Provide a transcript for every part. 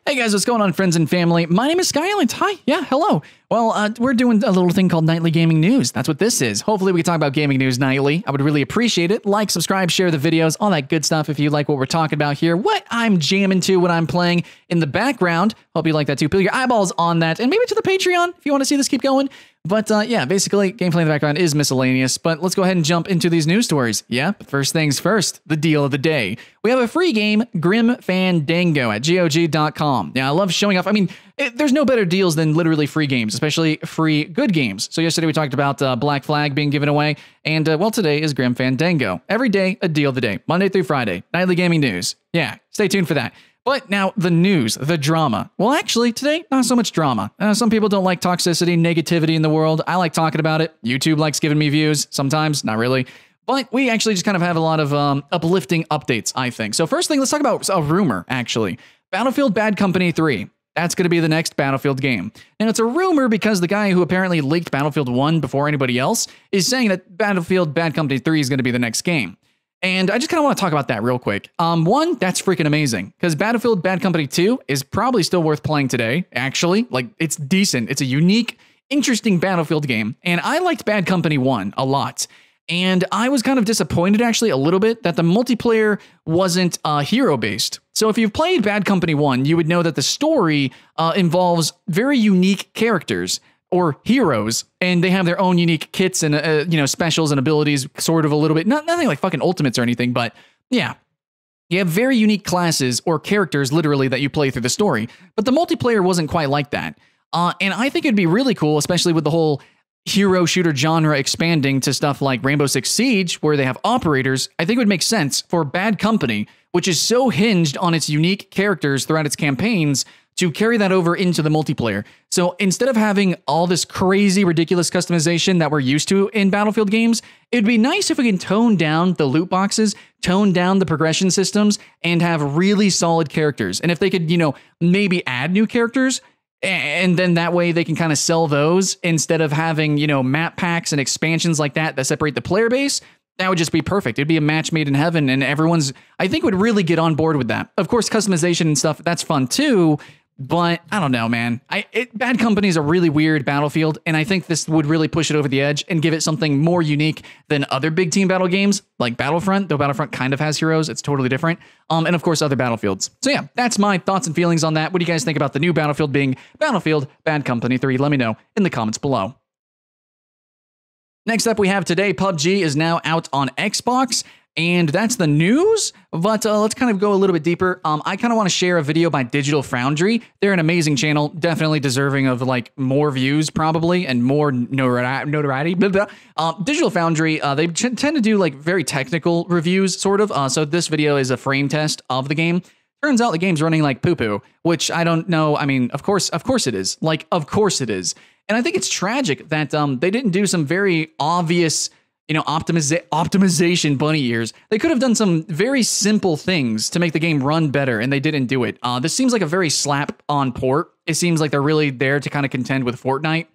Hey guys, what's going on, friends and family? My name is Skylent. Hi, yeah, hello. Well, we're doing a little thing called Nightly Gaming News. That's what this is. Hopefully we can talk about gaming news nightly. I would really appreciate it. Like, subscribe, share the videos, all that good stuff if you like what we're talking about here. What I'm jamming to, what I'm playing in the background. Hope you like that too. Put your eyeballs on that, and maybe to the Patreon if you want to see this keep going. But yeah, basically, gameplay in the background is miscellaneous, but let's go ahead and jump into these news stories. Yeah, but first things first, the deal of the day. We have a free game, Grim Fandango at GOG.com. Now, I love showing off. I mean, there's no better deals than literally free games, especially free good games. So yesterday we talked about Black Flag being given away, and well, today is Grim Fandango. Every day, a deal of the day, Monday through Friday, nightly gaming news. Yeah, stay tuned for that. But now the news, the drama. Well, actually, today, not so much drama. Some people don't like toxicity, negativity in the world. I like talking about it. YouTube likes giving me views. Sometimes, not really. But we actually just kind of have a lot of uplifting updates, I think. So first thing, let's talk about a rumor, actually. Battlefield Bad Company 3. That's going to be the next Battlefield game. And it's a rumor because the guy who apparently leaked Battlefield 1 before anybody else is saying that Battlefield Bad Company 3 is going to be the next game. And I just kind of want to talk about that real quick. One, that's freaking amazing because Battlefield Bad Company 2 is probably still worth playing today, actually. Like, it's decent. It's a unique, interesting Battlefield game. And I liked Bad Company 1 a lot. And I was kind of disappointed, actually, a little bit that the multiplayer wasn't hero-based. So if you've played Bad Company 1, you would know that the story involves very unique characters or heroes, and they have their own unique kits and specials and abilities, sort of a little bit. Nothing like fucking ultimates or anything, but yeah. You have very unique classes or characters, literally, that you play through the story. But the multiplayer wasn't quite like that. And I think it'd be really cool, especially with the whole hero shooter genre expanding to stuff like Rainbow Six Siege, where they have operators. I think it would make sense for Bad Company, which is so hinged on its unique characters throughout its campaigns, to carry that over into the multiplayer. So instead of having all this crazy, ridiculous customization that we're used to in Battlefield games, it'd be nice if we can tone down the loot boxes, tone down the progression systems, and have really solid characters. And if they could, maybe add new characters, and then that way they can kind of sell those instead of having, map packs and expansions like that separate the player base. That would just be perfect. It'd be a match made in heaven, and everyone's, I think, would really get on board with that. Of course, customization and stuff, that's fun too, but I don't know, man. Bad Company is a really weird Battlefield, and I think this would really push it over the edge and give it something more unique than other big team battle games like Battlefront, though Battlefront kind of has heroes. It's totally different. And of course, other Battlefields. So yeah, that's my thoughts and feelings on that. What do you guys think about the new Battlefield being Battlefield Bad Company 3? Let me know in the comments below. Next up we have today, PUBG is now out on Xbox, and that's the news, but let's kind of go a little bit deeper. I kind of want to share a video by Digital Foundry. They're an amazing channel, definitely deserving of like more views probably, and more notoriety. Digital Foundry, they tend to do like very technical reviews, sort of. So this video is a frame test of the game. Turns out the game's running like poo-poo, which I don't know. I mean, of course it is. Like, of course it is. And I think it's tragic that they didn't do some very obvious, optimization bunny ears. They could have done some very simple things to make the game run better, and they didn't do it. This seems like a very slap-on port. It seems like they're really there to kind of contend with Fortnite.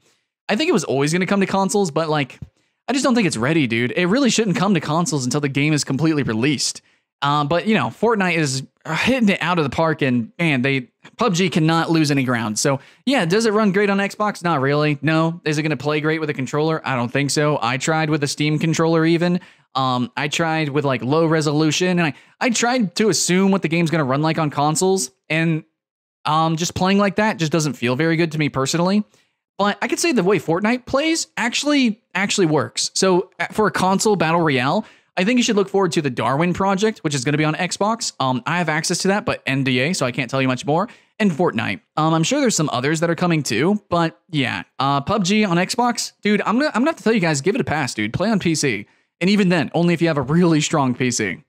I think it was always going to come to consoles, but like, I just don't think it's ready, dude. It really shouldn't come to consoles until the game is completely released. But Fortnite is hitting it out of the park, and man, PUBG cannot lose any ground. So yeah, does it run great on Xbox? Not really. No. Is it going to play great with a controller? I don't think so. I tried with a Steam controller even. I tried with like low resolution, and I tried to assume what the game's going to run like on consoles, and just playing like that just doesn't feel very good to me personally. But I could say the way Fortnite plays actually works. So for a console battle royale, I think you should look forward to the Darwin project, which is going to be on Xbox. I have access to that, but NDA, so I can't tell you much more. And Fortnite. I'm sure there's some others that are coming too, but yeah, PUBG on Xbox, dude. I'm gonna have to tell you guys, give it a pass, dude. Play on PC, and even then, only if you have a really strong PC.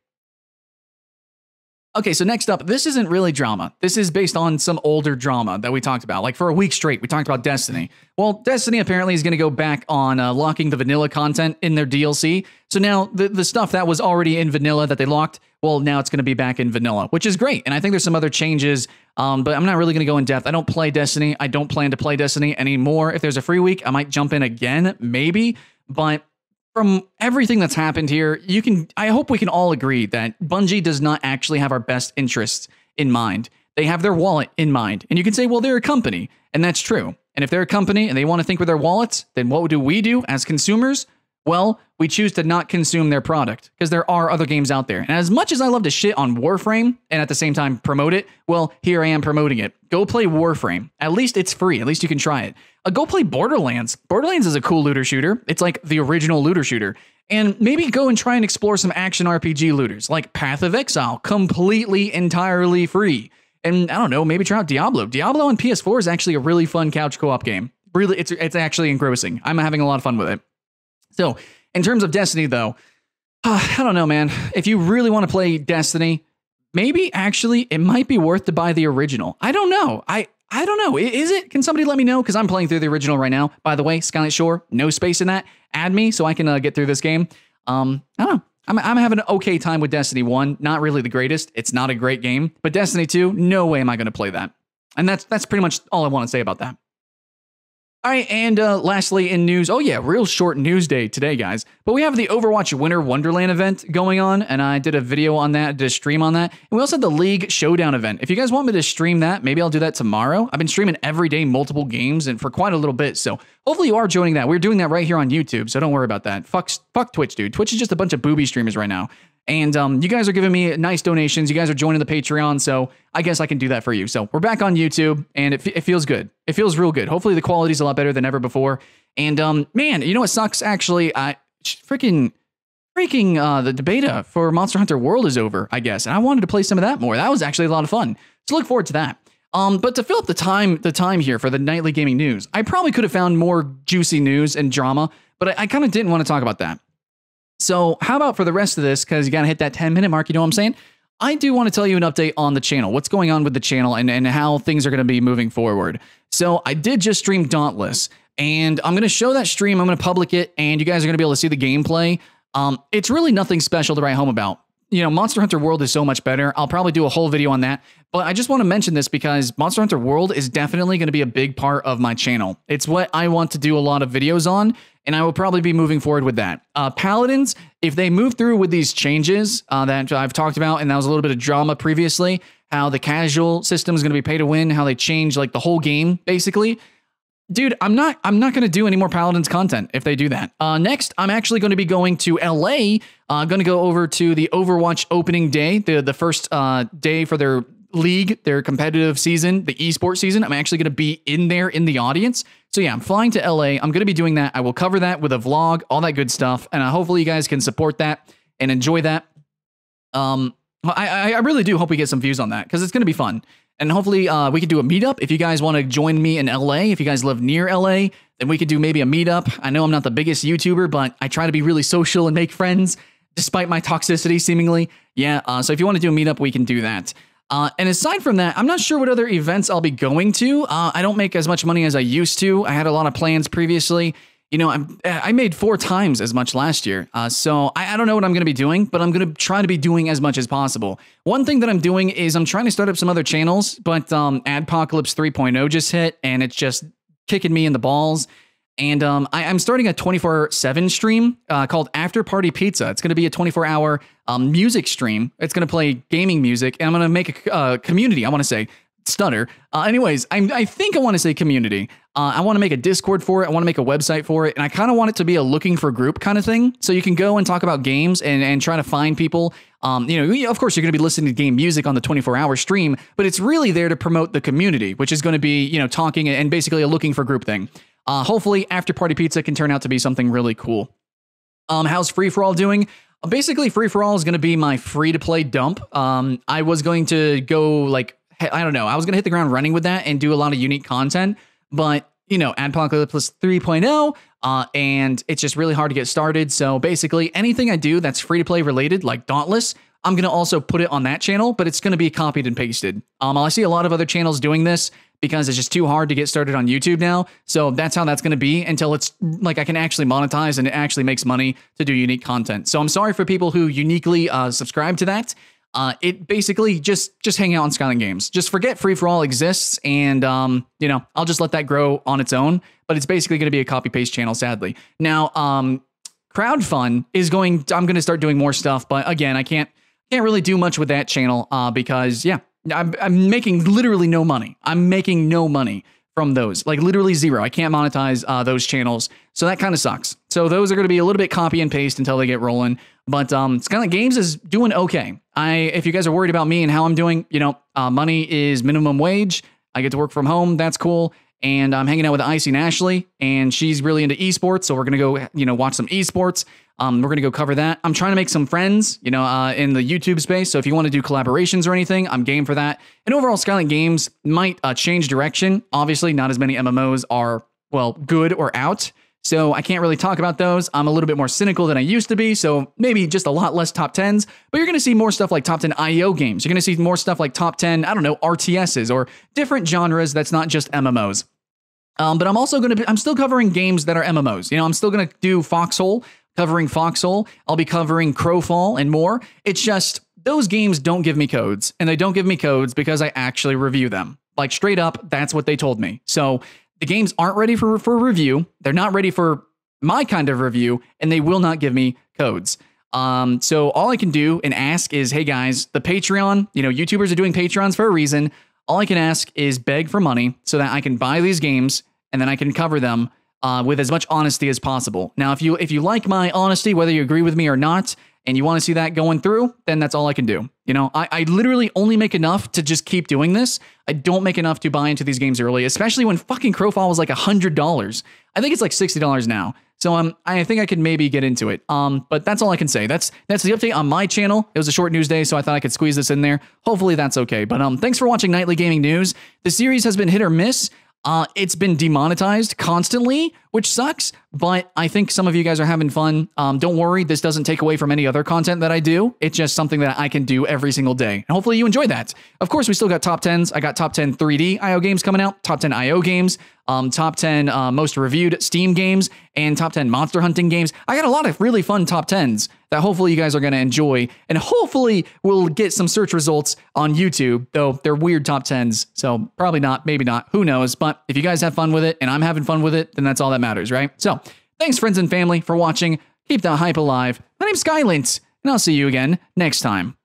Okay, so next up, this isn't really drama. This is based on some older drama that we talked about. Like for a week straight, we talked about Destiny. Well, Destiny apparently is going to go back on locking the vanilla content in their DLC. So now the stuff that was already in vanilla that they locked, well, now it's going to be back in vanilla, which is great. And I think there's some other changes, but I'm not really going to go in depth. I don't play Destiny. I don't plan to play Destiny anymore. If there's a free week, I might jump in again, maybe. But from everything that's happened here, I hope we can all agree that Bungie does not actually have our best interests in mind. They have their wallet in mind. And you can say, well, they're a company. And that's true. And if they're a company and they want to think with their wallets, then what do we do as consumers? Well, we choose to not consume their product because there are other games out there. And as much as I love to shit on Warframe and at the same time promote it, well, here I am promoting it. Go play Warframe. At least it's free. At least you can try it. Go play Borderlands. Borderlands is a cool looter shooter. It's like the original looter shooter. And maybe go and try and explore some action RPG looters like Path of Exile, completely, entirely free. And I don't know, maybe try out Diablo. Diablo on PS4 is actually a really fun couch co-op game. Really, it's actually engrossing. I'm having a lot of fun with it. So, in terms of Destiny, though, I don't know, man. If you really want to play Destiny, maybe actually it might be worth to buy the original. I don't know. I don't know. Is it? Can somebody let me know? Because I'm playing through the original right now. By the way, Skylent Shore, no space in that. Add me so I can get through this game. I don't know. I'm having an okay time with Destiny 1. Not really the greatest. It's not a great game. But Destiny 2, no way am I going to play that. And that's pretty much all I want to say about that. All right, and lastly in news, oh yeah, real short news day today, guys. But we have the Overwatch Winter Wonderland event going on, and I did a video on that, did a stream on that. And we also had the League Showdown event. If you guys want me to stream that, maybe I'll do that tomorrow. I've been streaming every day, multiple games, and for quite a little bit, so hopefully you are joining that. We're doing that right here on YouTube, so don't worry about that. Fuck Twitch, dude. Twitch is just a bunch of booby streamers right now. And you guys are giving me nice donations. You guys are joining the Patreon, so I guess I can do that for you. So we're back on YouTube, and it feels good. It feels real good. Hopefully the quality's a lot better than ever before. And man, you know what sucks? Actually, freaking the beta for Monster Hunter World is over, I guess, and I wanted to play some of that more. That was actually a lot of fun. So look forward to that. But to fill up the time here for the nightly gaming news, I probably could have found more juicy news and drama, but I kind of didn't want to talk about that. So how about for the rest of this, because you got to hit that 10-minute mark, you know what I'm saying? I do want to tell you an update on the channel, what's going on with the channel and how things are going to be moving forward. So I did just stream Dauntless, and I'm going to show that stream. I'm going to public it, and you guys are going to be able to see the gameplay. It's really nothing special to write home about. You know, Monster Hunter World is so much better. I'll probably do a whole video on that, but I just want to mention this because Monster Hunter World is definitely going to be a big part of my channel. It's what I want to do a lot of videos on, and I will probably be moving forward with that. Paladins, if they move through with these changes that I've talked about, and that was a little bit of drama previously, how the casual system is going to be pay to win, how they change like the whole game, basically. Dude, I'm not going to do any more Paladins content if they do that. Next, I'm actually going to be going to LA. Going to go over to the Overwatch opening day, the first day for their league, their competitive season, the esports season. I'm actually going to be in there in the audience. So yeah, I'm flying to LA. I'm going to be doing that. I will cover that with a vlog, all that good stuff. And hopefully you guys can support that and enjoy that. I really do hope we get some views on that because it's going to be fun. And hopefully we could do a meetup. If you guys want to join me in LA, if you guys live near LA, then we could do maybe a meetup. I know I'm not the biggest YouTuber, but I try to be really social and make friends despite my toxicity seemingly. Yeah, so if you want to do a meetup, we can do that. And aside from that, I'm not sure what other events I'll be going to. I don't make as much money as I used to. I had a lot of plans previously. You know, I made 4 times as much last year. So I don't know what I'm going to be doing, but I'm going to try to be doing as much as possible. One thing that I'm doing is I'm trying to start up some other channels, but Adpocalypse 3.0 just hit, and it's just kicking me in the balls. And I'm starting a 24/7 stream called After Party Pizza. It's going to be a 24-hour music stream. It's going to play gaming music, and I'm going to make a community, I want to say. Stutter. Anyways, I think I want to say community. I want to make a Discord for it. I want to make a website for it. And I kind of want it to be a looking for group kind of thing. So you can go and talk about games and try to find people. You know, of course, you're going to be listening to game music on the 24-hour stream, but it's really there to promote the community, which is going to be, you know, talking and basically a looking for group thing. Hopefully, After Party Pizza can turn out to be something really cool. How's Free For All doing? Basically, Free For All is going to be my free-to-play dump. I was going to go, like, I don't know. I was going to hit the ground running with that and do a lot of unique content. But, you know, Adpocalypse 3.0, and it's just really hard to get started. So basically, anything I do that's free-to-play related, like Dauntless, I'm going to also put it on that channel, but it's going to be copied and pasted. I see a lot of other channels doing this because it's just too hard to get started on YouTube now. So that's how that's going to be until it's like I can actually monetize and it actually makes money to do unique content. So I'm sorry for people who uniquely subscribe to that. It basically just hang out on Skylent Games. Just forget Free For All exists, and you know, I'll just let that grow on its own. But it's basically going to be a copy paste channel, sadly. Now, Crowdfund is going. I'm going to start doing more stuff, but again, I can't really do much with that channel because yeah, I'm making literally no money. I'm making no money from those, like literally zero. I can't monetize those channels. So that kind of sucks. So those are going to be a little bit copy and paste until they get rolling. But Skylent Games is doing okay. If you guys are worried about me and how I'm doing, money is minimum wage. I get to work from home. That's cool. And I'm hanging out with Icy and Ashley, and she's really into esports. So we're going to go, watch some esports. We're going to go cover that. I'm trying to make some friends, in the YouTube space. So if you want to do collaborations or anything, I'm game for that. And overall, Skylent Games might change direction. Obviously, not as many MMOs are, good or out. So I can't really talk about those. I'm a little bit more cynical than I used to be. So maybe just a lot less top 10s, but you're going to see more stuff like top 10 IO games. You're going to see more stuff like top 10, RTSs or different genres that's not just MMOs. But I'm also I'm still covering games that are MMOs. I'm still going to do Foxhole, covering Foxhole. I'll be covering Crowfall and more. It's just those games don't give me codes, and they don't give me codes because I actually review them. Like straight up, that's what they told me. So the games aren't ready for review. They're not ready for my kind of review, and they will not give me codes. So all I can do and ask is, hey guys, the Patreon, YouTubers are doing Patreons for a reason. All I can ask is beg for money so that I can buy these games and then I can cover them with as much honesty as possible. Now, if you like my honesty, whether you agree with me or not, and you want to see that going through, then that's all I can do. I literally only make enough to just keep doing this. I don't make enough to buy into these games early, especially when fucking Crowfall was like $100. I think it's like $60 now. So I think I could maybe get into it. But that's all I can say. That's the update on my channel. It was a short news day, so I thought I could squeeze this in there. Hopefully that's okay. But thanks for watching Nightly Gaming News. The series has been hit or miss. It's been demonetized constantly, which sucks, but I think some of you guys are having fun. Don't worry, this doesn't take away from any other content that I do. It's just something that I can do every single day. And hopefully you enjoy that. Of course, we still got top 10s. I got top 10 3D IO games coming out, top 10 IO games, top 10 most reviewed Steam games, and top 10 monster hunting games. I got a lot of really fun top 10s that hopefully you guys are going to enjoy, and hopefully we'll get some search results on YouTube, though they're weird top 10s, so probably not, maybe not, who knows, but if you guys have fun with it and I'm having fun with it, then that's all that matters, right? So thanks friends and family for watching. Keep the hype alive. My name's Skylent, and I'll see you again next time.